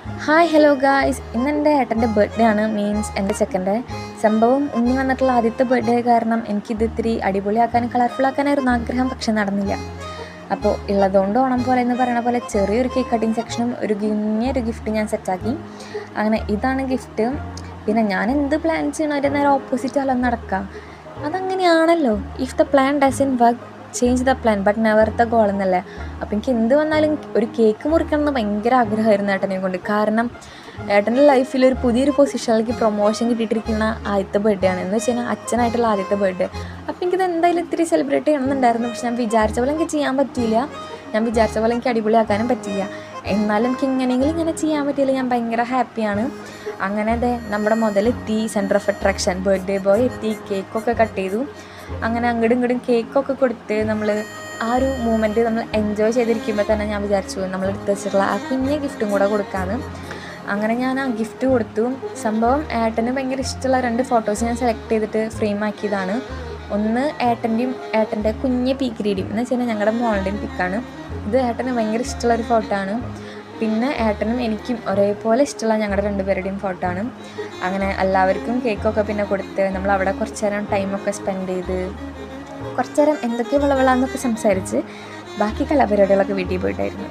Hi hello guys, ഇന്നെൻ്റെ ഏട്ടൻ്റെ birthday ആണ്. മീൻസ് എൻ്റെ ചെക്കൻ്റെ സംഭവം. ഉണ്ണി വന്നിട്ടുള്ള ആദ്യത്തെ ബർത്ത്ഡേ കാരണം എനിക്കിത് ഇത്തിരി അടിപൊളിയാക്കാനും കളർഫുള്ളാക്കാനായിരുന്നു ആഗ്രഹം. പക്ഷെ നടന്നില്ല. അപ്പോൾ ഉള്ളതുകൊണ്ട് ഓണം പോലെ എന്ന് പറയുന്ന പോലെ ചെറിയൊരു കേക്ക് കട്ടിങ് സെക്ഷനും ഒരു ഗിഫ്റ്റ് ഞാൻ സെറ്റാക്കി. അങ്ങനെ ഇതാണ് ഗിഫ്റ്റ്. പിന്നെ ഞാൻ എന്ത് പ്ലാൻ ചെയ്യണോ അതിൻ്റെ നേരെ ഓപ്പോസിറ്റ് അല്ല നടക്കുക. അതങ്ങനെയാണല്ലോ. If the plan doesn't work change the plan but never the goal എന്നല്ലേ. അപ്പോൾ എനിക്ക് എന്ത് വന്നാലും ഒരു കേക്ക് മുറിക്കണം എന്ന് ഭയങ്കര ആഗ്രഹമായിരുന്നു ഏട്ടനെ കൊണ്ട്. കാരണം ഏട്ടൻ്റെ ലൈഫിൽ ഒരു പുതിയൊരു പൊസിഷനിലേക്ക് പ്രൊമോഷൻ കിട്ടിയിട്ടിരിക്കുന്ന ആദ്യത്തെ ബർത്ത്ഡേ ആണ്. എന്ന് വെച്ച് കഴിഞ്ഞാൽ അച്ഛനായിട്ടുള്ള ആദ്യത്തെ ബർത്ത്ഡേ. അപ്പോൾ എനിക്കിത് എന്തായാലും ഇത്തിരി സെലിബ്രേറ്റ് ചെയ്യണമെന്നുണ്ടായിരുന്നു. പക്ഷെ ഞാൻ വിചാരിച്ച പോലെ എനിക്ക് ചെയ്യാൻ പറ്റിയില്ല. ഞാൻ വിചാരിച്ച പോലെ എനിക്ക് അടിപൊളിയാക്കാനും പറ്റില്ല. എന്നാലും എനിക്ക് എങ്ങനെയെങ്കിലും ഇങ്ങനെ ചെയ്യാൻ പറ്റിയില്ല. ഞാൻ ഭയങ്കര ഹാപ്പിയാണ്. അങ്ങനെ അതെ നമ്മുടെ മുതലെത്തി, centre of attraction birthday boy എത്തി, കേക്കൊക്കെ കട്ട് ചെയ്തു. അങ്ങനെ അങ്ങോട്ടും ഇങ്ങോട്ടും കേക്കൊക്കെ കൊടുത്ത് നമ്മൾ ആ ഒരു മൂമെൻറ്റ് നമ്മൾ എൻജോയ് ചെയ്തിരിക്കുമ്പോൾ തന്നെ ഞാൻ വിചാരിച്ചു നമ്മൾ എടുത്ത് വെച്ചിട്ടുള്ള ആ കുഞ്ഞ് ഗിഫ്റ്റും കൂടെ കൊടുക്കാമെന്ന്. അങ്ങനെ ഞാൻ ആ ഗിഫ്റ്റ് കൊടുത്തു. സംഭവം ഏട്ടന് ഭയങ്കര ഇഷ്ടമുള്ള 2 ഫോട്ടോസ് ഞാൻ സെലക്ട് ചെയ്തിട്ട് ഫ്രെയിം ആക്കിയതാണ്. ഒന്ന് ഏട്ടൻ്റെ കുഞ്ഞ് പീക്കിരീടിയും എന്ന് വെച്ച് കഴിഞ്ഞാൽ ഞങ്ങളുടെ മോളുടെയും പിക്കാണ്. ഇത് ഏട്ടന് ഭയങ്കര ഇഷ്ടമുള്ളൊരു ഫോട്ടോ ആണ്. പിന്നെ ഏട്ടനും എനിക്കും ഒരേപോലെ ഇഷ്ടമുള്ള ഞങ്ങളുടെ 2 പേരുടെയും ഫോട്ടോ ആണ്. അങ്ങനെ എല്ലാവർക്കും കേക്കൊക്കെ പിന്നെ കൊടുത്ത് നമ്മൾ അവിടെ കുറച്ച് നേരം ടൈമൊക്കെ സ്പെൻഡ് ചെയ്ത് കുറച്ച് നേരം എന്തൊക്കെയോ വിളവിളാന്നൊക്കെ സംസാരിച്ച് ബാക്കി കലാപരിപാടികളൊക്കെ വീട്ടിൽ പോയിട്ടായിരുന്നു.